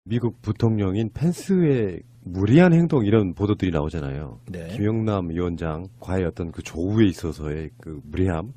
미국 부통령인 펜스의 무리한 행동 이런 보도들이 나오잖아요. 네. 김영남 위원장과의 어떤 그 조우에 있어서의 그 무리함.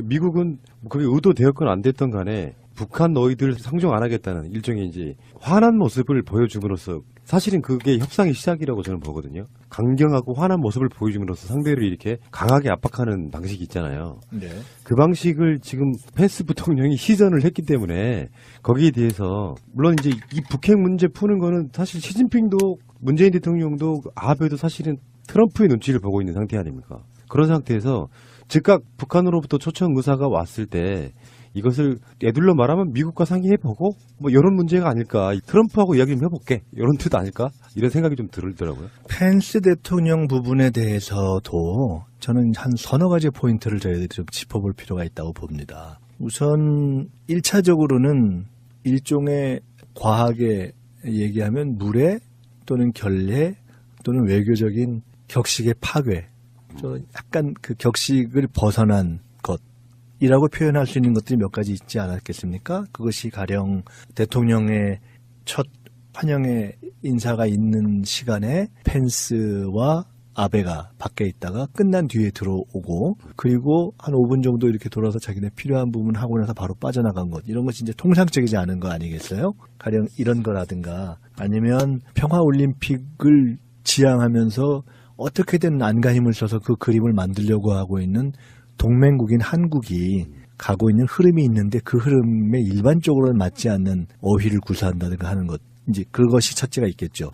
미국은 그게 의도되었건 안 됐던 간에 북한 너희들 상종 안 하겠다는 일종의 이제 화난 모습을 보여줌으로써 사실은 그게 협상의 시작이라고 저는 보거든요. 강경하고 화난 모습을 보여줌으로써 상대를 이렇게 강하게 압박하는 방식이 있잖아요. 네. 그 방식을 지금 펜스 부통령이 시전을 했기 때문에 거기에 대해서 물론 이제 이 북핵 문제 푸는 거는 사실 시진핑도 문재인 대통령도 아베도 사실은 트럼프의 눈치를 보고 있는 상태 아닙니까? 그런 상태에서 즉각 북한으로부터 초청 의사가 왔을 때 이것을 애둘러 말하면 미국과 상의해보고 뭐 이런 문제가 아닐까. 트럼프하고 이야기 좀 해볼게. 이런 뜻 아닐까? 이런 생각이 좀 들더라고요. 펜스 대통령 부분에 대해서도 저는 한 서너 가지 포인트를 저희들이 좀 짚어볼 필요가 있다고 봅니다. 우선 1차적으로는 일종의 과하게 얘기하면 물의 또는 결례 또는 외교적인 격식의 파괴, 약간 그 격식을 벗어난 것이라고 표현할 수 있는 것들이 몇 가지 있지 않았겠습니까? 그것이 가령 대통령의 첫 환영의 인사가 있는 시간에 펜스와 아베가 밖에 있다가 끝난 뒤에 들어오고, 그리고 한 5분 정도 이렇게 돌아서 자기네 필요한 부분 하고 나서 바로 빠져나간 것, 이런 것이 이제 통상적이지 않은 거 아니겠어요? 가령 이런 거라든가, 아니면 평화올림픽을 지향하면서 어떻게든 안간힘을 써서 그 그림을 만들려고 하고 있는 동맹국인 한국이 가고 있는 흐름이 있는데 그 흐름에 일반적으로는 맞지 않는 어휘를 구사한다든가 하는 것, 이제 그것이 첫째가 있겠죠.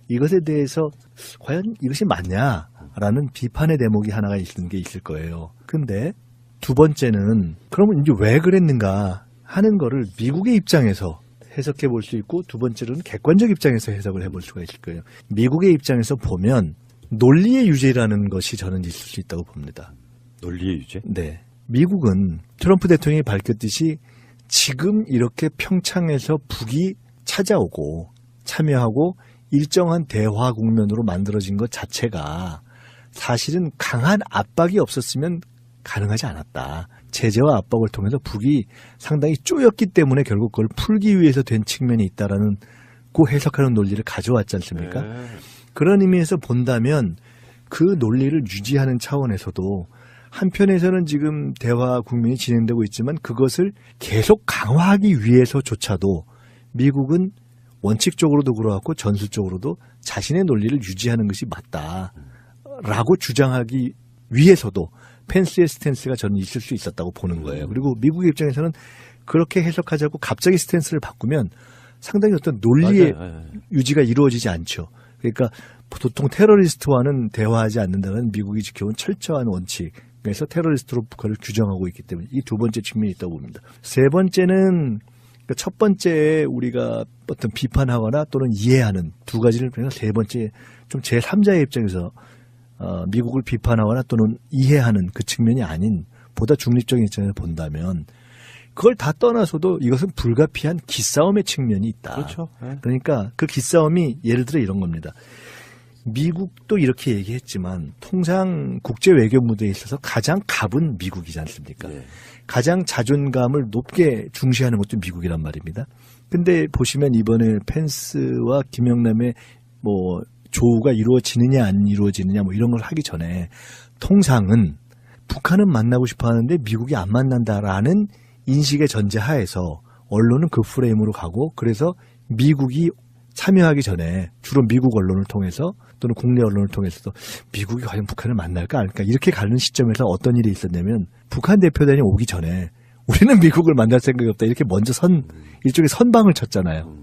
이것에 대해서 과연 이것이 맞냐라는 비판의 대목이 하나가 있는 게 있을 거예요. 근데 두 번째는 그러면 이제 왜 그랬는가 하는 거를 미국의 입장에서 해석해 볼 수 있고, 두 번째로는 객관적 입장에서 해석을 해볼 수가 있을 거예요. 미국의 입장에서 보면 논리의 유죄라는 것이 저는 있을 수 있다고 봅니다. 논리의 유죄? 네. 미국은 트럼프 대통령이 밝혔듯이 지금 이렇게 평창에서 북이 찾아오고 참여하고 일정한 대화 국면으로 만들어진 것 자체가 사실은 강한 압박이 없었으면 가능하지 않았다. 제재와 압박을 통해서 북이 상당히 쪼였기 때문에 결국 그걸 풀기 위해서 된 측면이 있다라는 그 해석하는 논리를 가져왔지 않습니까? 네. 그런 의미에서 본다면 그 논리를 유지하는 차원에서도 한편에서는 지금 대화 국면이 진행되고 있지만 그것을 계속 강화하기 위해서조차도 미국은 원칙적으로도 그렇고 전술적으로도 자신의 논리를 유지하는 것이 맞다라고 주장하기 위해서도 펜스의 스탠스가 저는 있을 수 있었다고 보는 거예요. 그리고 미국의 입장에서는 그렇게 해석하자고 갑자기 스탠스를 바꾸면 상당히 어떤 논리의 유지가 이루어지지 않죠. 그러니까 보통 테러리스트와는 대화하지 않는다는 미국이 지켜온 철저한 원칙. 그래서 테러리스트로 북한을 규정하고 있기 때문에 이 두 번째 측면이 있다고 봅니다. 세 번째는 첫 번째 우리가 어떤 비판하거나 또는 이해하는 두 가지를 그냥 세 번째 좀 제3자의 입장에서 미국을 비판하거나 또는 이해하는 그 측면이 아닌 보다 중립적인 입장에서 본다면 그걸 다 떠나서도 이것은 불가피한 기싸움의 측면이 있다. 그렇죠. 네. 그러니까 그 기싸움이 예를 들어 이런 겁니다. 미국도 이렇게 얘기했지만 통상 국제 외교 무대에 있어서 가장 갑은 미국이지 않습니까? 네. 가장 자존감을 높게 중시하는 것도 미국이란 말입니다. 근데 보시면 이번에 펜스와 김영남의 뭐 조우가 이루어지느냐 안 이루어지느냐 뭐 이런 걸 하기 전에 통상은 북한은 만나고 싶어 하는데 미국이 안 만난다라는 인식의 전제하에서 언론은 그 프레임으로 가고, 그래서 미국이 참여하기 전에 주로 미국 언론을 통해서 또는 국내 언론을 통해서도 미국이 과연 북한을 만날까 안 할까 이렇게 가는 시점에서 어떤 일이 있었냐면 북한 대표단이 오기 전에 우리는 미국을 만날 생각이 없다 이렇게 먼저 일종의 선방을 쳤잖아요.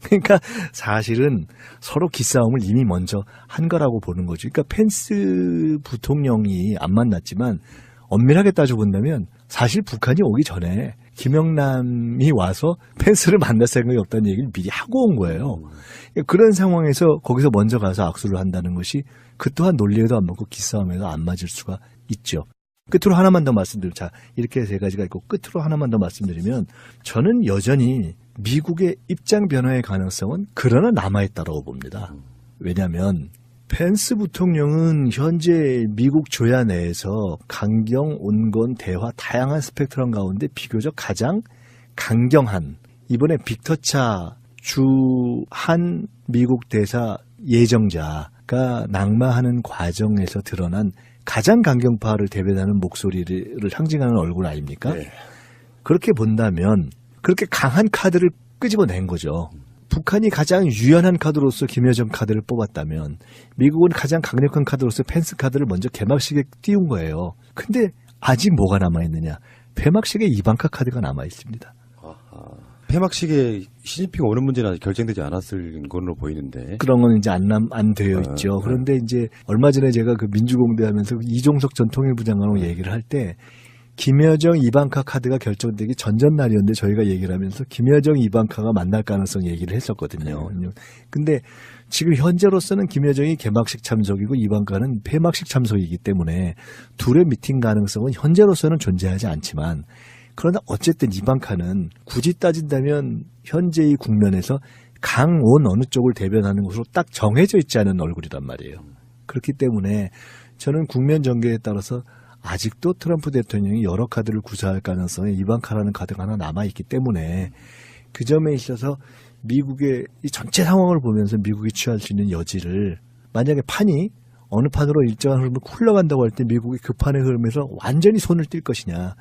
그러니까 사실은 서로 기싸움을 이미 먼저 한 거라고 보는 거죠. 그러니까 펜스 부통령이 안 만났지만 엄밀하게 따져본다면 사실 북한이 오기 전에 김영남이 와서 펜스를 만날 생각이 없다는 얘기를 미리 하고 온 거예요. 그런 상황에서 거기서 먼저 가서 악수를 한다는 것이 그 또한 논리에도 안 맞고 기싸움에도 안 맞을 수가 있죠. 끝으로 하나만 더 말씀드리면, 자, 이렇게 세 가지가 있고 끝으로 하나만 더 말씀드리면 저는 여전히 미국의 입장 변화의 가능성은 그러나 남아있다고 봅니다. 왜냐하면 펜스 부통령은 현재 미국 조야 내에서 강경, 온건, 대화 다양한 스펙트럼 가운데 비교적 가장 강경한, 이번에 빅터차 주한 미국 대사 예정자가 낙마하는 과정에서 드러난 가장 강경파를 대변하는 목소리를 상징하는 얼굴 아닙니까? 네. 그렇게 본다면 그렇게 강한 카드를 끄집어낸 거죠. 북한이 가장 유연한 카드로서 김여정 카드를 뽑았다면 미국은 가장 강력한 카드로서 펜스 카드를 먼저 개막식에 띄운 거예요. 근데 아직 뭐가 남아있느냐. 폐막식에 이방카 카드가 남아있습니다. 폐막식에 시진핑 오는 문제는 아직 결정되지 않았을 걸로 보이는데. 그런 건 이제 안 되어 있죠. 그런데 이제 얼마 전에 제가 그 민주공대 하면서 이종석 전 통일부 장관하고 얘기를 할 때 김여정 이방카 카드가 결정되기 전전날이었는데 저희가 얘기를 하면서 김여정 이방카가 만날 가능성 얘기를 했었거든요. 근데 지금 현재로서는 김여정이 개막식 참석이고 이방카는 폐막식 참석이기 때문에 둘의 미팅 가능성은 현재로서는 존재하지 않지만 그러나 어쨌든 이방카는 굳이 따진다면 현재의 국면에서 강온 어느 쪽을 대변하는 것으로 딱 정해져 있지 않은 얼굴이란 말이에요. 그렇기 때문에 저는 국면 전개에 따라서 아직도 트럼프 대통령이 여러 카드를 구사할 가능성에 이방카라는 카드가 하나 남아있기 때문에 그 점에 있어서 미국의 이 전체 상황을 보면서 미국이 취할 수 있는 여지를 만약에 판이 어느 판으로 일정한 흐름을 흘러간다고 할 때 미국이 그 판의 흐름에서 완전히 손을 띨 것이냐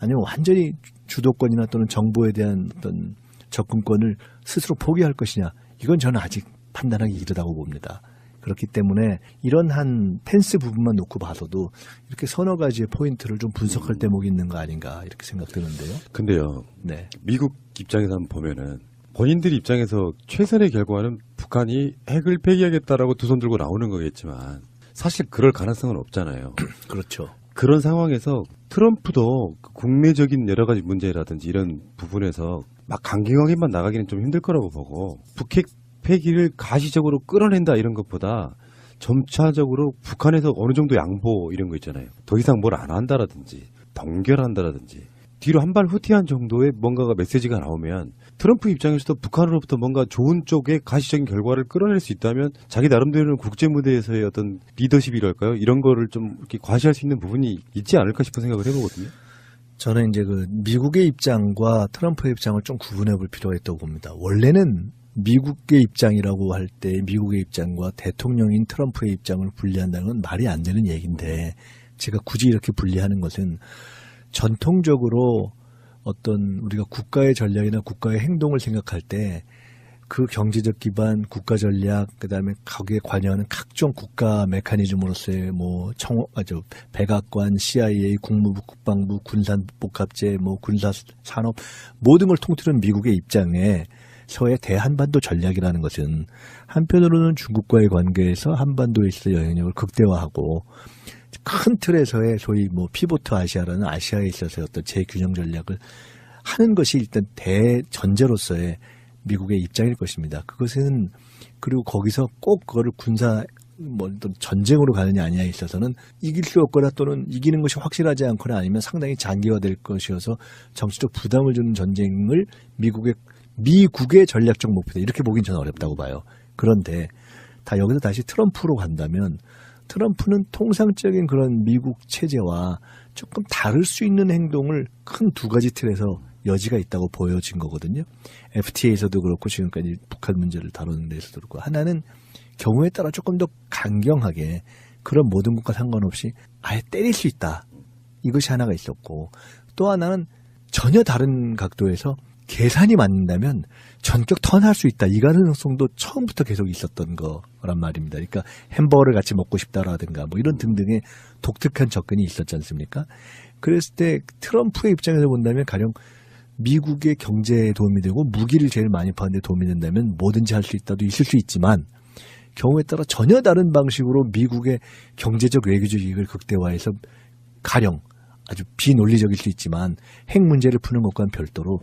아니면 완전히 주도권이나 또는 정보에 대한 어떤 접근권을 스스로 포기할 것이냐 이건 저는 아직 판단하기 이르다고 봅니다. 그렇기 때문에 이런 한 펜스 부분만 놓고 봐서도 이렇게 서너 가지의 포인트를 좀 분석할 대목이 있는 거 아닌가 이렇게 생각되는데요. 근데요. 네. 미국 입장에서 한번 보면은 본인들 입장에서 최선의 결과는 북한이 핵을 폐기하겠다라고 두 손 들고 나오는 거겠지만 사실 그럴 가능성은 없잖아요. 그렇죠. 그런 상황에서 트럼프도 국내적인 여러 가지 문제라든지 이런 부분에서 막 강경하게만 나가기는 좀 힘들 거라고 보고 북핵 폐기를 가시적으로 끌어낸다 이런 것보다 점차적으로 북한에서 어느 정도 양보 이런 거 있잖아요. 더 이상 뭘 안 한다라든지 동결한다라든지 뒤로 한 발 후퇴한 정도의 뭔가가 메시지가 나오면 트럼프 입장에서도 북한으로부터 뭔가 좋은 쪽에 가시적인 결과를 끌어낼 수 있다면 자기 나름대로는 국제 무대에서의 어떤 리더십이랄까요? 이런 거를 좀 이렇게 과시할 수 있는 부분이 있지 않을까 싶은 생각을 해보거든요. 저는 이제 그 미국의 입장과 트럼프의 입장을 좀 구분해 볼 필요가 있다고 봅니다. 원래는 미국의 입장이라고 할 때 미국의 입장과 대통령인 트럼프의 입장을 분리한다는 건 말이 안 되는 얘기인데 제가 굳이 이렇게 분리하는 것은 전통적으로 어떤 우리가 국가의 전략이나 국가의 행동을 생각할 때 그 경제적 기반, 국가 전략, 그다음에 거기에 관여하는 각종 국가 메커니즘으로서의 백악관, CIA, 국무부, 국방부, 군산복합제, 군사산업 모든 걸 통틀은 미국의 입장에 서의 대한반도 전략이라는 것은 한편으로는 중국과의 관계에서 한반도에 있어 영향력을 극대화하고 큰 틀에서의 소위 피보트 아시아라는 아시아에 있어서의 어떤 재균형 전략을 하는 것이 일단 대전제로서의 미국의 입장일 것입니다. 그것은 그리고 거기서 꼭 그거를 전쟁으로 가느냐 아니냐에 있어서는 이길 수 없거나 또는 이기는 것이 확실하지 않거나 아니면 상당히 장기화될 것이어서 정치적 부담을 주는 전쟁을 미국의 전략적 목표다. 이렇게 보긴 저는 어렵다고 봐요. 그런데 여기서 다시 트럼프로 간다면 트럼프는 통상적인 그런 미국 체제와 조금 다를 수 있는 행동을 큰 두 가지 틀에서 여지가 있다고 보여진 거거든요. FTA에서도 그렇고 지금까지 북한 문제를 다루는 데서도 그렇고 하나는 경우에 따라 조금 더 강경하게 그런 모든 것과 상관없이 아예 때릴 수 있다. 이것이 하나가 있었고 또 하나는 전혀 다른 각도에서 계산이 맞는다면 전격 턴할 수 있다. 이 가능성도 처음부터 계속 있었던 거란 말입니다. 그러니까 햄버거를 같이 먹고 싶다라든가 이런 등등의 독특한 접근이 있었지 않습니까? 그랬을 때 트럼프의 입장에서 본다면 가령 미국의 경제에 도움이 되고 무기를 제일 많이 파는 데 도움이 된다면 뭐든지 할 수 있다도 있을 수 있지만 경우에 따라 전혀 다른 방식으로 미국의 경제적 외교적 이익을 극대화해서 가령 아주 비논리적일 수 있지만 핵 문제를 푸는 것과는 별도로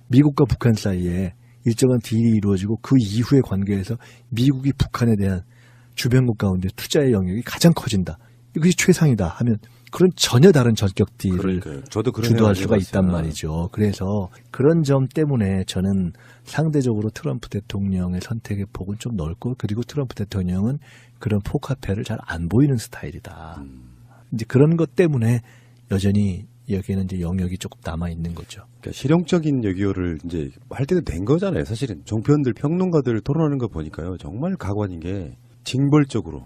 미국과 북한 사이에 일정한 딜이 이루어지고 그 이후의 관계에서 미국이 북한에 대한 주변국 가운데 투자의 영역이 가장 커진다. 이것이 최상이다 하면 그런 전혀 다른 전격 딜을 저도 그런 주도할 수가 있단 말이죠. 그래서 그런 점 때문에 저는 상대적으로 트럼프 대통령의 선택의 폭은 좀 넓고 그리고 트럼프 대통령은 그런 포카페를 잘 안 보이는 스타일이다. 이제 그런 것 때문에 여전히 여기에는 이제 영역이 조금 남아 있는 거죠. 그러니까 실용적인 외교를 이제 할 때도 된 거잖아요. 사실은 종편들 평론가들 토론하는 거 보니까요. 정말 가관인 게 징벌적으로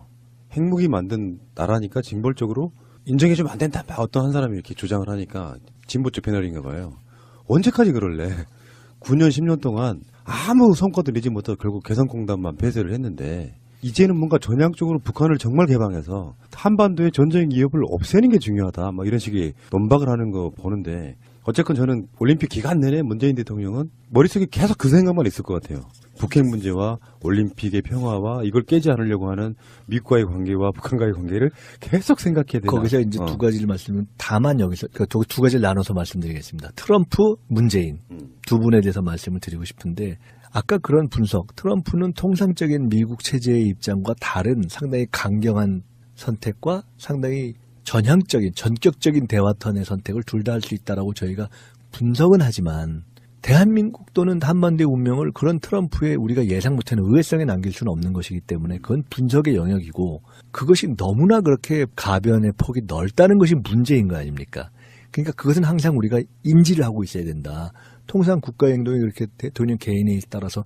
핵무기 만든 나라니까 징벌적으로 인정해주면 안 된다. 막 어떤 한 사람이 이렇게 주장을 하니까 진보 쪽 패널인가 봐요. 언제까지 그럴래? 9년 10년 동안 아무 성과도 내지 못하고 결국 개성공단만 폐쇄를 했는데 이제는 뭔가 전향적으로 북한을 정말 개방해서 한반도의 전쟁 위협을 없애는 게 중요하다. 막 이런 식의 논박을 하는 거 보는데 어쨌건 저는 올림픽 기간 내내 문재인 대통령은 머릿속에 계속 그 생각만 있을 것 같아요. 북핵 문제와 올림픽의 평화와 이걸 깨지 않으려고 하는 미국과의 관계와 북한과의 관계를 계속 생각해야 되나. 거기서 이제 두 가지를 다만 여기서 두 가지를 나눠서 말씀드리겠습니다. 트럼프, 문재인 두 분에 대해서 말씀을 드리고 싶은데 아까 그런 분석, 트럼프는 통상적인 미국 체제의 입장과 다른 상당히 강경한 선택과 상당히 전향적인, 전격적인 대화턴의 선택을 둘 다 할 수 있다라고 저희가 분석은 하지만 대한민국 또는 한반도의 운명을 그런 트럼프의 우리가 예상 못하는 의외성에 남길 수는 없는 것이기 때문에 그건 분석의 영역이고 그것이 너무나 그렇게 가변의 폭이 넓다는 것이 문제인 거 아닙니까? 그러니까 그것은 항상 우리가 인지를 하고 있어야 된다. 통상 국가 행동이 그렇게 대통령 개인에 따라서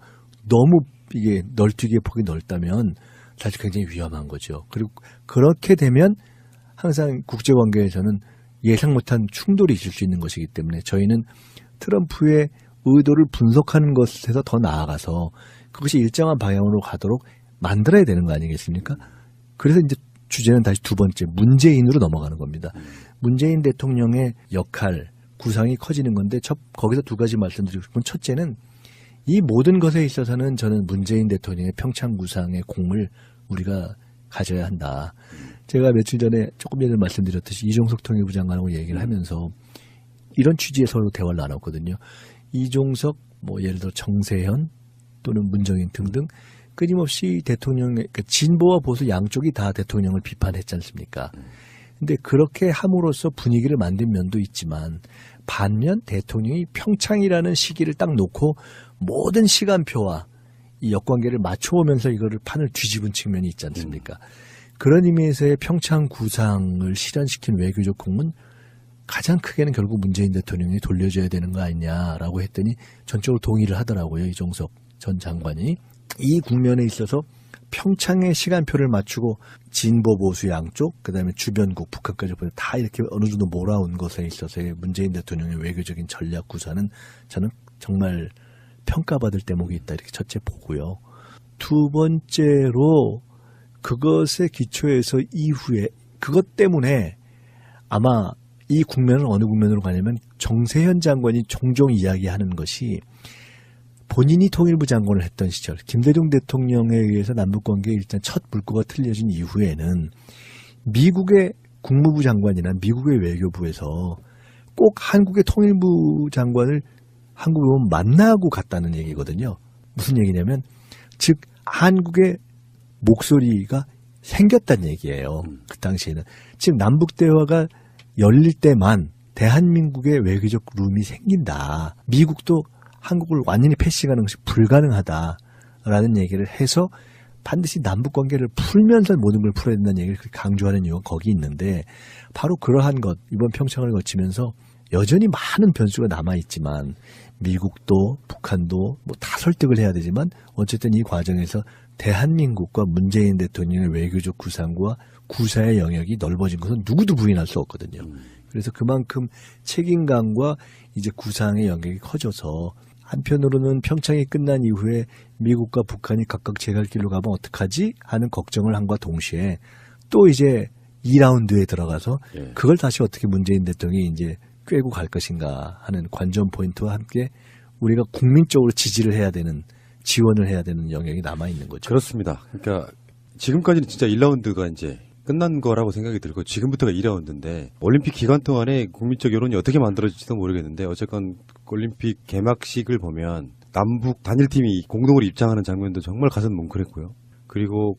너무 이게 널뛰기의 폭이 넓다면 사실 굉장히 위험한 거죠. 그리고 그렇게 되면 항상 국제관계에서는 예상 못한 충돌이 있을 수 있는 것이기 때문에 저희는 트럼프의 의도를 분석하는 것에서 더 나아가서 그것이 일정한 방향으로 가도록 만들어야 되는 거 아니겠습니까? 그래서 이제 주제는 다시 두 번째 문재인으로 넘어가는 겁니다. 문재인 대통령의 역할, 구상이 커지는 건데 거기서 두 가지 말씀드리고 싶은 첫째는 이 모든 것에 있어서는 저는 문재인 대통령의 평창 구상의 공을 우리가 가져야 한다. 제가 며칠 전에 조금 전에 말씀드렸듯이 이종석 통일부 장관하고 얘기를 하면서 이런 취지의 서로 대화를 나눴거든요. 이종석, 예를 들어 정세현 또는 문정인 등등 끊임없이 대통령의 그러니까 진보와 보수 양쪽이 다 대통령을 비판했지 않습니까? 근데 그렇게 함으로써 분위기를 만든 면도 있지만 반면 대통령이 평창이라는 시기를 딱 놓고 모든 시간표와 이 역관계를 맞춰오면서 이거를 판을 뒤집은 측면이 있지 않습니까? 그런 의미에서의 평창 구상을 실현시킨 외교적 공은 가장 크게는 결국 문재인 대통령이 돌려줘야 되는 거 아니냐라고 했더니 전적으로 동의를 하더라고요. 이종석 전 장관이. 이 국면에 있어서 평창의 시간표를 맞추고 진보 보수 양쪽 그다음에 주변국 북한까지 다 이렇게 어느 정도 몰아온 것에 있어서의 문재인 대통령의 외교적인 전략 구사는 저는 정말 평가받을 대목이 있다 이렇게 첫째 보고요. 두 번째로 그것의 기초에서 이후에 그것 때문에 아마 이 국면은 어느 국면으로 가냐면 정세현 장관이 종종 이야기하는 것이 본인이 통일부 장관을 했던 시절 김대중 대통령에 의해서 남북관계에 일단 첫 물꼬가 틀려진 이후에는 미국의 국무부 장관이나 미국의 외교부에서 꼭 한국의 통일부 장관을 한국에 오면 만나고 갔다는 얘기거든요. 무슨 얘기냐면 즉 한국의 목소리가 생겼다는 얘기예요. 그 당시에는. 즉 남북 대화가 열릴 때만 대한민국의 외교적 룸이 생긴다. 미국도 한국을 완전히 패싱하는 것이 불가능하다라는 얘기를 해서 반드시 남북관계를 풀면서 모든 걸 풀어야 된다는 얘기를 강조하는 이유가 거기 있는데 바로 그러한 것 이번 평창을 거치면서 여전히 많은 변수가 남아있지만 미국도 북한도 다 설득을 해야 되지만 어쨌든 이 과정에서 대한민국과 문재인 대통령의 외교적 구상과 구사의 영역이 넓어진 것은 누구도 부인할 수 없거든요. 그래서 그만큼 책임감과 이제 구상의 영역이 커져서 한편으로는 평창이 끝난 이후에 미국과 북한이 각각 제 갈 길로 가면 어떡하지 하는 걱정을 함과 동시에 또 이제 2라운드에 들어가서 그걸 다시 어떻게 문재인 대통령이 이제 꿰고 갈 것인가 하는 관전 포인트와 함께 우리가 국민적으로 지지를 해야 되는 지원을 해야 되는 영역이 남아있는 거죠. 그렇습니다. 그러니까 지금까지는 진짜 1라운드가 이제 끝난 거라고 생각이 들고 지금부터가 2라운드인데 올림픽 기간 동안에 국민적 여론이 어떻게 만들어질지도 모르겠는데 어쨌건 올림픽 개막식을 보면 남북 단일팀이 공동으로 입장하는 장면도 정말 가슴 뭉클했고요. 그리고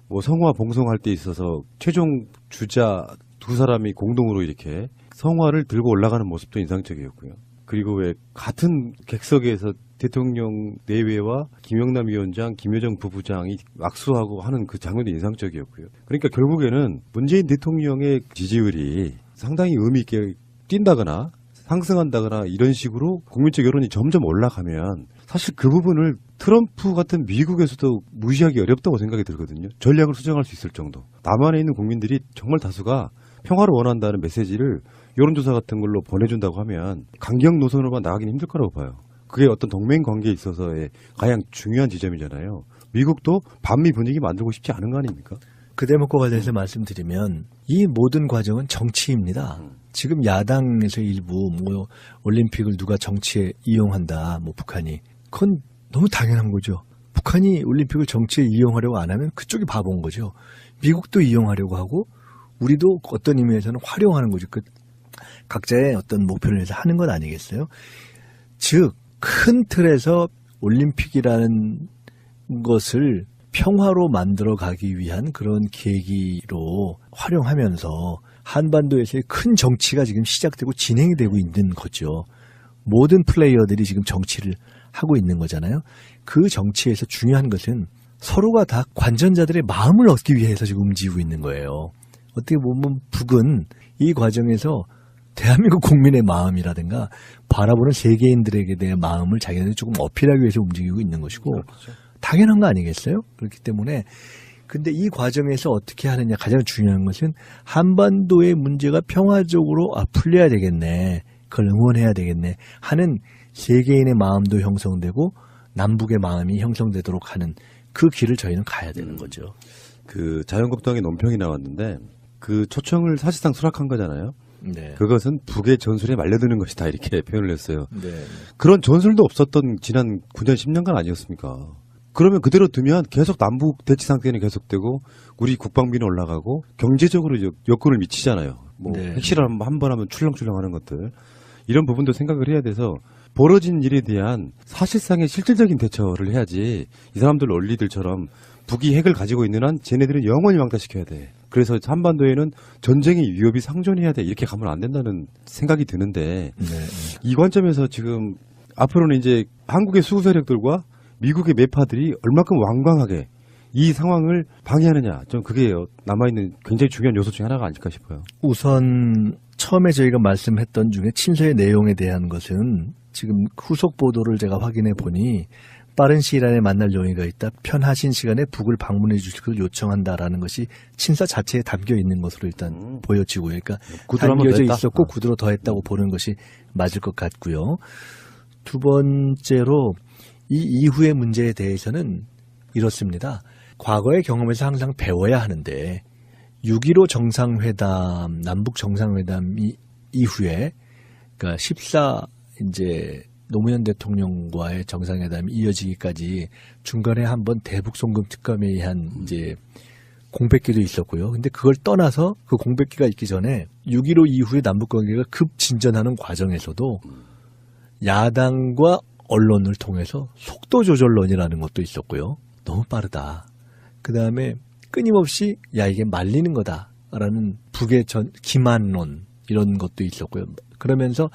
성화 봉송할 때 있어서 최종 주자 두 사람이 공동으로 이렇게 성화를 들고 올라가는 모습도 인상적이었고요. 그리고 왜 같은 객석에서 대통령 내외와 김영남 위원장, 김여정 부부장이 악수하고 하는 그 장면도 인상적이었고요. 그러니까 결국에는 문재인 대통령의 지지율이 상당히 의미 있게 뛴다거나 상승한다거나 이런 식으로 국민적 여론이 점점 올라가면 사실 그 부분을 트럼프 같은 미국에서도 무시하기 어렵다고 생각이 들거든요. 전략을 수정할 수 있을 정도. 남한에 있는 국민들이 정말 다수가 평화를 원한다는 메시지를 여론조사 같은 걸로 보내준다고 하면 강경 노선으로만 나가기는 힘들 거라고 봐요. 그게 어떤 동맹 관계에 있어서의 가장 중요한 지점이잖아요. 미국도 반미 분위기 만들고 싶지 않은 거 아닙니까? 그 대목과 관련해서 말씀드리면 이 모든 과정은 정치입니다. 지금 야당에서 일부 뭐 올림픽을 누가 정치에 이용한다, 뭐 북한이 그건 너무 당연한 거죠. 북한이 올림픽을 정치에 이용하려고 안 하면 그쪽이 바보인 거죠. 미국도 이용하려고 하고 우리도 어떤 의미에서는 활용하는 거죠. 그 각자의 어떤 목표를 위해서 하는 건 아니겠어요? 즉 큰 틀에서 올림픽이라는 것을 평화로 만들어 가기 위한 그런 계기로 활용하면서 한반도에서의 큰 정치가 지금 시작되고 진행이 되고 있는 거죠. 모든 플레이어들이 지금 정치를 하고 있는 거잖아요. 그 정치에서 중요한 것은 서로가 다 관전자들의 마음을 얻기 위해서 지금 움직이고 있는 거예요. 어떻게 보면 북은 이 과정에서 대한민국 국민의 마음이라든가 바라보는 세계인들에게 대한 마음을 자기네들이 조금 어필하기 위해서 움직이고 있는 것이고 그렇죠. 당연한 거 아니겠어요? 그렇기 때문에 근데 이 과정에서 어떻게 하느냐 가장 중요한 것은 한반도의 문제가 평화적으로 풀려야 되겠네. 그걸 응원해야 되겠네 하는 세계인의 마음도 형성되고 남북의 마음이 형성되도록 하는 그 길을 저희는 가야 되는 거죠. 그 자유한국당의 논평이 나왔는데 그 초청을 사실상 수락한 거잖아요. 네. 그것은 북의 전술에 말려드는 것이다 이렇게 표현을 했어요. 네. 그런 전술도 없었던 지난 9년 10년간 아니었습니까? 그러면 그대로 두면 계속 남북 대치 상태는 계속되고 우리 국방비는 올라가고 경제적으로 여건을 미치잖아요. 뭐 네. 핵실험 한 번 하면 출렁출렁하는 것들 이런 부분도 생각을 해야 돼서 벌어진 일에 대한 사실상의 실질적인 대처를 해야지 이 사람들 논리들처럼 북이 핵을 가지고 있는 한 쟤네들은 영원히 왕따시켜야 돼. 그래서 한반도에는 전쟁의 위협이 상존해야 돼. 이렇게 가면 안 된다는 생각이 드는데 네. 이 관점에서 지금 앞으로는 이제 한국의 수구 세력들과 미국의 매파들이 얼마큼 완강하게 이 상황을 방해하느냐. 좀 그게 남아있는 굉장히 중요한 요소 중에 하나가 아닐까 싶어요. 우선 처음에 저희가 말씀했던 중에 친서의 내용에 대한 것은 지금 후속 보도를 제가 확인해 보니 빠른 시일 안에 만날 용의가 있다. 편하신 시간에 북을 방문해 주실 것을 요청한다라는 것이 친서 자체에 담겨 있는 것으로 일단 보여지고요. 그러니까 구두로 한번 담겨져 더 했다? 있었고 구두로 더 했다고 보는 것이 맞을 것 같고요. 두 번째로 이 이후의 문제에 대해서는 이렇습니다. 과거의 경험에서 항상 배워야 하는데 6.15 정상회담, 남북 정상회담 이후에 그러니까 14 이제 노무현 대통령과의 정상회담이 이어지기까지 중간에 한번 대북 송금 특검에 의한 이제 공백기도 있었고요. 근데 그걸 떠나서 그 공백기가 있기 전에 6.15 이후에 남북 관계가 급 진전하는 과정에서도 야당과 언론을 통해서 속도 조절론이라는 것도 있었고요. 너무 빠르다. 그 다음에 끊임없이 야 이게 말리는 거다라는 북의 기만론 이런 것도 있었고요. 그러면서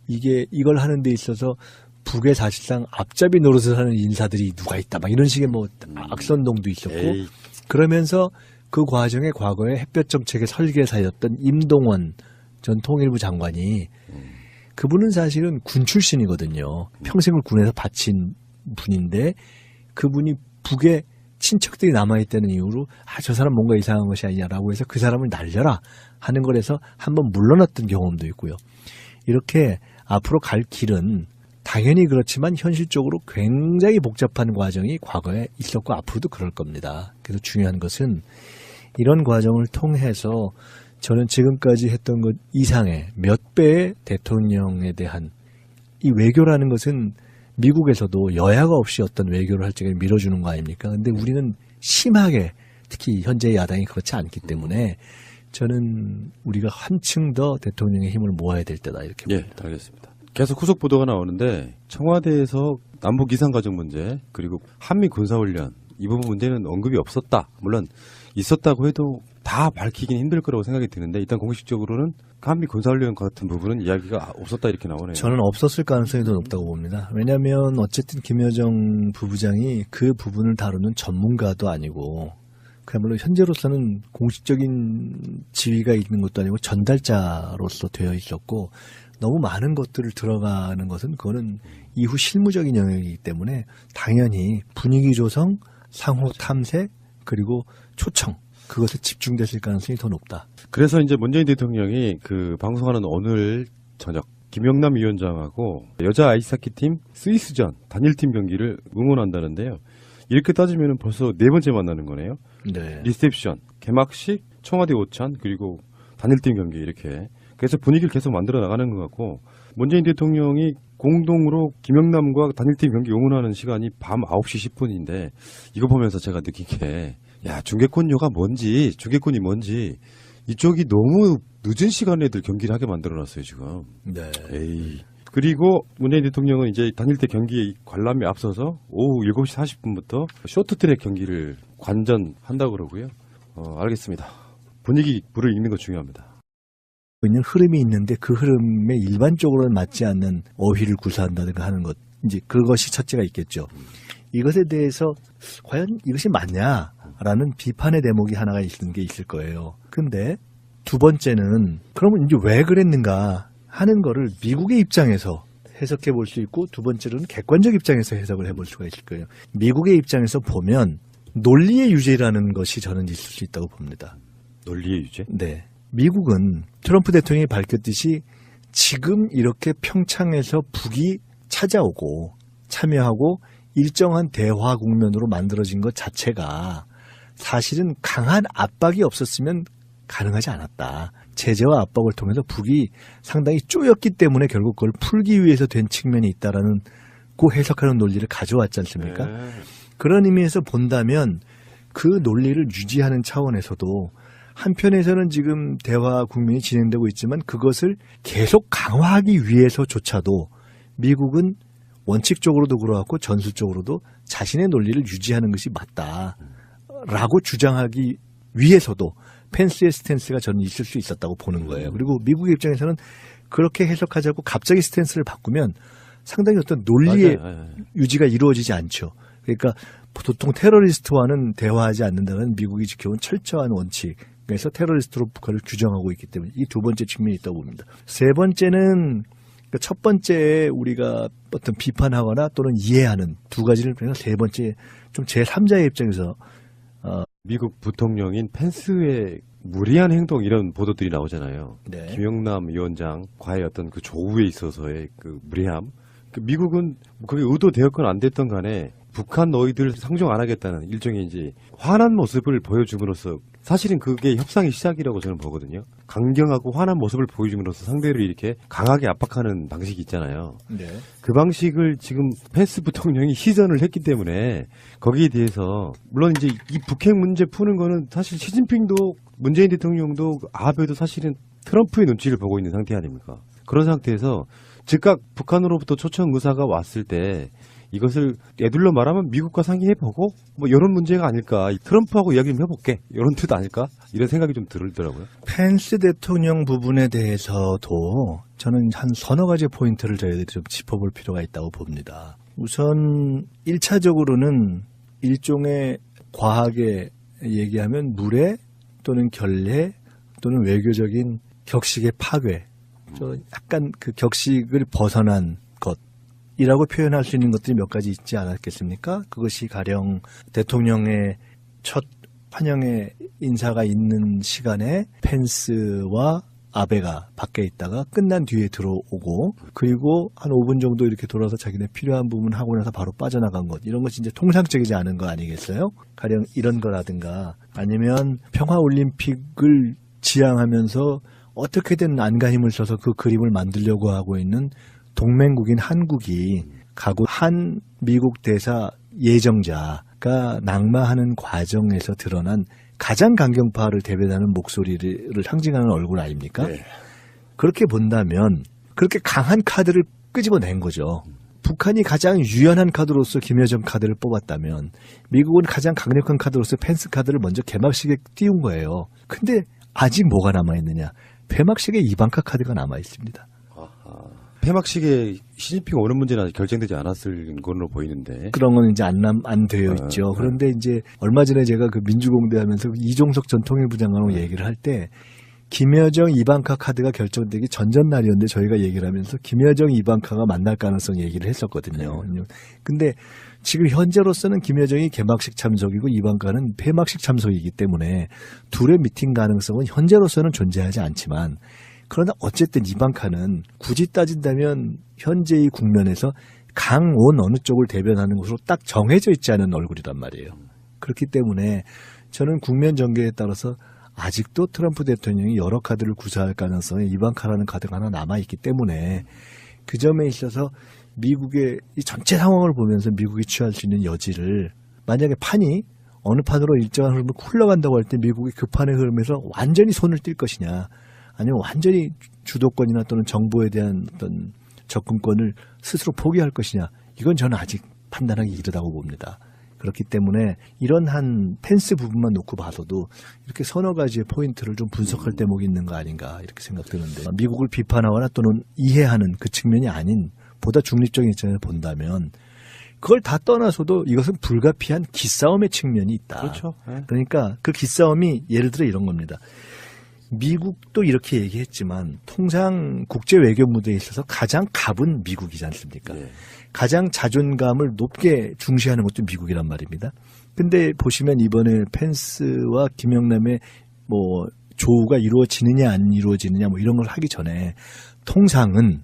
이걸 하는 데 있어서 북에 사실상 앞잡이 노릇을 하는 인사들이 누가 있다 막 이런 식의 뭐 악선동도 있었고 에이. 그러면서 그 과정에 과거에 햇볕 정책의 설계사였던 임동원 전 통일부 장관이 그분은 사실은 군 출신이거든요. 평생을 군에서 바친 분인데 그분이 북에 친척들이 남아있다는 이유로 저 사람 뭔가 이상한 것이 아니냐라고 해서 그 사람을 날려라 하는 거라서 한번 물러났던 경험도 있고요. 이렇게 앞으로 갈 길은 당연히 그렇지만 현실적으로 굉장히 복잡한 과정이 과거에 있었고 앞으로도 그럴 겁니다. 그래서 중요한 것은 이런 과정을 통해서 저는 지금까지 했던 것 이상의 몇 배의 대통령에 대한 이 외교라는 것은 미국에서도 여야가 없이 어떤 외교를 할 적에 밀어주는 거 아닙니까? 근데 우리는 심하게 특히 현재 야당이 그렇지 않기 때문에 저는 우리가 한층 더 대통령의 힘을 모아야 될 때다 이렇게 예, 봅니다. 알겠습니다. 계속 후속 보도가 나오는데 청와대에서 남북 이산가족 문제 그리고 한미 군사훈련 이 부분 문제는 언급이 없었다. 물론 있었다고 해도 다 밝히긴 힘들 거라고 생각이 드는데 일단 공식적으로는 한미 군사훈련 같은 부분은 이야기가 없었다 이렇게 나오네요. 저는 없었을 가능성이 더 높다고 봅니다. 왜냐하면 어쨌든 김여정 부부장이 그 부분을 다루는 전문가도 아니고 그야말로 현재로서는 공식적인 지위가 있는 것도 아니고 전달자로서 되어 있었고 너무 많은 것들을 들어가는 것은 그거는 이후 실무적인 영역이기 때문에 당연히 분위기 조성, 상호 탐색 그리고 초청 그것에 집중됐을 가능성이 더 높다. 그래서 이제 문재인 대통령이 그 방송하는 오늘 저녁 김영남 위원장하고 여자 아이스하키 팀 스위스전 단일팀 경기를 응원한다는데요. 이렇게 따지면 벌써 네 번째 만나는 거네요. 네. 리셉션, 개막식, 청와대 오찬 그리고 단일팀 경기 이렇게 그래서 분위기를 계속 만들어 나가는 것 같고 문재인 대통령이 공동으로 김영남과 단일팀 경기 응원하는 시간이 밤 9시 10분인데 이거 보면서 제가 느낀 게 야, 중계권료가 뭔지, 중계권이 뭔지 이쪽이 너무 늦은 시간에 애들 경기를 하게 만들어놨어요 지금. 네. 에이. 그리고 문재인 대통령은 이제 단일대 경기 관람에 앞서서 오후 7시 40분부터 쇼트트랙 경기를 관전한다고 그러고요. 알겠습니다. 분위기 불을 읽는 거 중요합니다. 있는 흐름이 있는데 그 흐름에 일반적으로는 맞지 않는 어휘를 구사한다든가 하는 것 이제 그것이 첫째가 있겠죠. 이것에 대해서 과연 이것이 맞냐라는 비판의 대목이 하나가 있는 게 있을 거예요. 근데 두 번째는 그러면 이제 왜 그랬는가 하는 거를 미국의 입장에서 해석해 볼 수 있고 두 번째로는 객관적 입장에서 해석을 해볼 수가 있을 거예요. 미국의 입장에서 보면 논리의 유죄라는 것이 저는 있을 수 있다고 봅니다. 논리의 유죄? 네. 미국은 트럼프 대통령이 밝혔듯이 지금 이렇게 평창에서 북이 찾아오고 참여하고 일정한 대화 국면으로 만들어진 것 자체가 사실은 강한 압박이 없었으면 가능하지 않았다. 제재와 압박을 통해서 북이 상당히 쪼였기 때문에 결국 그걸 풀기 위해서 된 측면이 있다라는 그 해석하는 논리를 가져왔지 않습니까? 네. 그런 의미에서 본다면 그 논리를 유지하는 차원에서도 한편에서는 지금 대화 국면이 진행되고 있지만 그것을 계속 강화하기 위해서조차도 미국은 원칙적으로도 그렇고 전술적으로도 자신의 논리를 유지하는 것이 맞다라고 주장하기 위해서도 펜스의 스탠스가 저는 있을 수 있었다고 보는 거예요. 그리고 미국의 입장에서는 그렇게 해석하자고 갑자기 스탠스를 바꾸면 상당히 어떤 논리의 맞아요. 유지가 이루어지지 않죠. 그러니까 보통 테러리스트와는 대화하지 않는다는 미국이 지켜온 철저한 원칙. 그래서 테러리스트로 북한을 규정하고 있기 때문에 이 두 번째 측면이 있다고 봅니다. 세 번째는 첫 번째 우리가 어떤 비판하거나 또는 이해하는 두 가지를 그래서 세 번째 좀 제3자의 입장에서 미국 부통령인 펜스의 무리한 행동 이런 보도들이 나오잖아요. 네. 김영남 위원장과의 어떤 그 조우에 있어서의 그 무리함. 미국은 그게 의도되었건 안 됐던 간에 북한 너희들 상종 안 하겠다는 일종의 이제 화난 모습을 보여줌으로써 사실은 그게 협상의 시작이라고 저는 보거든요. 강경하고 화난 모습을 보여줌으로써 상대를 이렇게 강하게 압박하는 방식이 있잖아요. 네. 그 방식을 지금 펜스 부통령이 시전을 했기 때문에 거기에 대해서 물론 이제 이 북핵 문제 푸는 거는 사실 시진핑도 문재인 대통령도 아베도 사실은 트럼프의 눈치를 보고 있는 상태 아닙니까? 그런 상태에서 즉각 북한으로부터 초청 의사가 왔을 때 이것을 애둘러 말하면 미국과 상의해보고 뭐 이런 문제가 아닐까. 트럼프하고 이야기 좀 해볼게. 이런 뜻 아닐까? 이런 생각이 좀 들더라고요. 펜스 대통령 부분에 대해서도 저는 한 서너 가지 포인트를 저희들이 좀 짚어볼 필요가 있다고 봅니다. 우선 1차적으로는 일종의 과하게 얘기하면 물의 또는 결례 또는 외교적인 격식의 파괴. 저 약간 그 격식을 벗어난 것이라고 표현할 수 있는 것들이 몇 가지 있지 않았겠습니까? 그것이 가령 대통령의 첫 환영의 인사가 있는 시간에 펜스와 아베가 밖에 있다가 끝난 뒤에 들어오고 그리고 한 5분 정도 이렇게 돌아서 자기네 필요한 부분 하고 나서 바로 빠져나간 것 이런 것이 이제 통상적이지 않은 거 아니겠어요? 가령 이런 거라든가 아니면 평화올림픽을 지향하면서 어떻게든 안간힘을 써서 그 그림을 만들려고 하고 있는 동맹국인 한국이 가고 한 미국 대사 예정자가 낙마하는 과정에서 드러난 가장 강경파를 대변하는 목소리를 상징하는 얼굴 아닙니까? 네. 그렇게 본다면 그렇게 강한 카드를 끄집어낸 거죠. 북한이 가장 유연한 카드로서 김여정 카드를 뽑았다면 미국은 가장 강력한 카드로서 펜스 카드를 먼저 개막식에 띄운 거예요. 근데 아직 뭐가 남아있느냐? 개막식에 이방카 카드가 남아있습니다. 폐막식에 시진핑 오는 문제는 아직 결정되지 않았을 걸로 보이는데. 그런 건 이제 안 되어 있죠. 네. 그런데 이제 얼마 전에 제가 그 민주공대 하면서 이종석 전 통일부 장관하고 얘기를 할 때 김여정 이방카 카드가 결정되기 전전날이었는데 저희가 얘기를 하면서 김여정 이방카가 만날 가능성 얘기를 했었거든요. 근데 지금 현재로서는 김여정이 개막식 참석이고 이방카는 폐막식 참석이기 때문에 둘의 미팅 가능성은 현재로서는 존재하지 않지만 그러나 어쨌든 이방카는 굳이 따진다면 현재의 국면에서 강온 어느 쪽을 대변하는 것으로 딱 정해져 있지 않은 얼굴이란 말이에요. 그렇기 때문에 저는 국면 전개에 따라서 아직도 트럼프 대통령이 여러 카드를 구사할 가능성에 이방카라는 카드가 하나 남아있기 때문에 그 점에 있어서 미국의 이 전체 상황을 보면서 미국이 취할 수 있는 여지를 만약에 판이 어느 판으로 일정한 흐름을 흘러간다고 할 때 미국이 그 판의 흐름에서 완전히 손을 띨 것이냐 아니면 완전히 주도권이나 또는 정보에 대한 어떤 접근권을 스스로 포기할 것이냐 이건 저는 아직 판단하기 이르다고 봅니다. 그렇기 때문에 이런 한 펜스 부분만 놓고 봐서도 이렇게 서너 가지의 포인트를 좀 분석할 대목이 있는 거 아닌가 이렇게 생각되는데 미국을 비판하거나 또는 이해하는 그 측면이 아닌 보다 중립적인 입장에서 본다면 그걸 다 떠나서도 이것은 불가피한 기싸움의 측면이 있다. 그렇죠. 네. 그러니까 그 기싸움이 예를 들어 이런 겁니다. 미국도 이렇게 얘기했지만 통상 국제 외교 무대에 있어서 가장 갑은 미국이지 않습니까? 네. 가장 자존감을 높게 중시하는 것도 미국이란 말입니다. 근데 보시면 이번에 펜스와 김영남의 뭐 조우가 이루어지느냐 안 이루어지느냐 뭐 이런 걸 하기 전에 통상은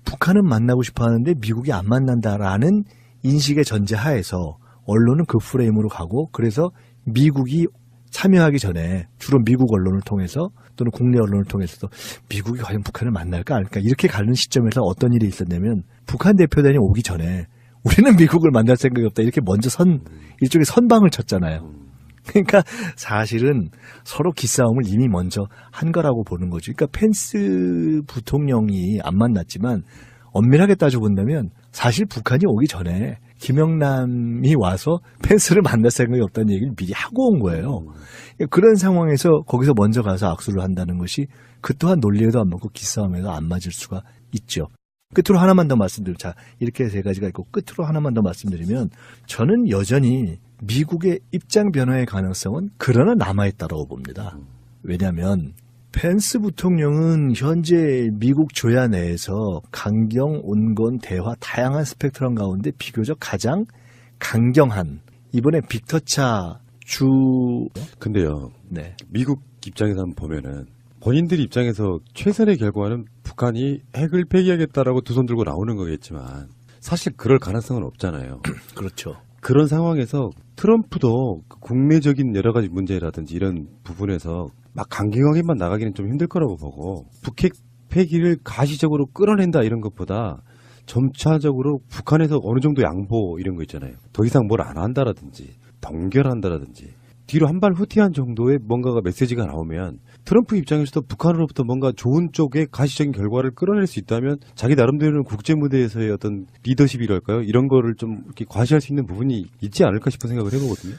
북한은 만나고 싶어 하는데 미국이 안 만난다라는 인식의 전제하에서 언론은 그 프레임으로 가고 그래서 미국이 참여하기 전에 주로 미국 언론을 통해서 또는 국내 언론을 통해서도 미국이 과연 북한을 만날까 그러니까 이렇게 가는 시점에서 어떤 일이 있었냐면 북한 대표단이 오기 전에 우리는 미국을 만날 생각이 없다 이렇게 먼저 일종의 선방을 쳤잖아요. 그러니까 사실은 서로 기싸움을 이미 먼저 한 거라고 보는 거죠. 그러니까 펜스 부통령이 안 만났지만 엄밀하게 따져본다면 사실 북한이 오기 전에 김영남이 와서 펜스를 만날 생각이 없다는 얘기를 미리 하고 온 거예요. 그런 상황에서 거기서 먼저 가서 악수를 한다는 것이 그 또한 논리에도 안 맞고 기싸움에도 안 맞을 수가 있죠. 끝으로 하나만 더 말씀드리면 자 이렇게 세 가지가 있고 끝으로 하나만 더 말씀드리면 저는 여전히 미국의 입장 변화의 가능성은 그러나 남아있다고 봅니다. 왜냐하면 펜스 부통령은 현재 미국 조야 내에서 강경, 온건, 대화 다양한 스펙트럼 가운데 비교적 가장 강경한 이번에 빅터차 주 근데요. 네. 미국 입장에서 한번 보면은 본인들 입장에서 최선의 결과는 북한이 핵을 폐기하겠다라고 두 손 들고 나오는 거겠지만 사실 그럴 가능성은 없잖아요. 그렇죠. 그런 상황에서 트럼프도 국내적인 여러 가지 문제라든지 이런 부분에서 막 강경하게만 나가기는 좀 힘들 거라고 보고 북핵 폐기를 가시적으로 끌어낸다 이런 것보다 점차적으로 북한에서 어느 정도 양보 이런 거 있잖아요. 더 이상 뭘 안 한다라든지 동결한다라든지 뒤로 한 발 후퇴한 정도의 뭔가가 메시지가 나오면 트럼프 입장에서도 북한으로부터 뭔가 좋은 쪽의 가시적인 결과를 끌어낼 수 있다면 자기 나름대로는 국제 무대에서의 어떤 리더십이랄까요? 이런 거를 좀 이렇게 과시할 수 있는 부분이 있지 않을까 싶은 생각을 해보거든요.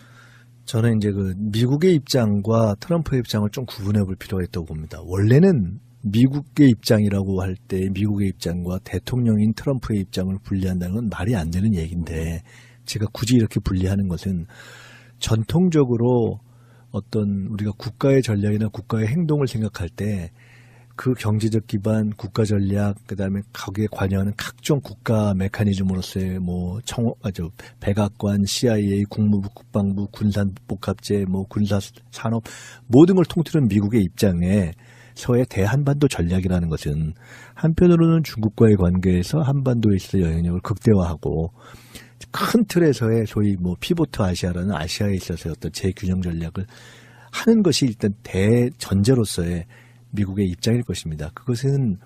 저는 이제 그 미국의 입장과 트럼프의 입장을 좀 구분해 볼 필요가 있다고 봅니다. 원래는 미국의 입장이라고 할 때 미국의 입장과 대통령인 트럼프의 입장을 분리한다는 건 말이 안 되는 얘기인데 제가 굳이 이렇게 분리하는 것은 전통적으로 어떤 우리가 국가의 전략이나 국가의 행동을 생각할 때 그 경제적 기반, 국가 전략, 그다음에 거기에 관여하는 각종 국가 메커니즘으로서의 뭐 백악관, CIA, 국무부, 국방부, 군산복합제, 뭐 군사 산업 모든 걸 통틀은 미국의 입장에서의 대한반도 전략이라는 것은 한편으로는 중국과의 관계에서 한반도에 있어 영향력을 극대화하고 큰 틀에서의 소위 뭐 피보트 아시아라는 아시아에 있어서의 어떤 재균형 전략을 하는 것이 일단 대전제로서의 미국의 입장일 것입니다. 그것은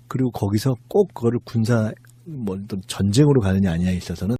그리고 거기서 꼭 그거를 군사 뭐 전쟁으로 가느냐 아니냐에 있어서는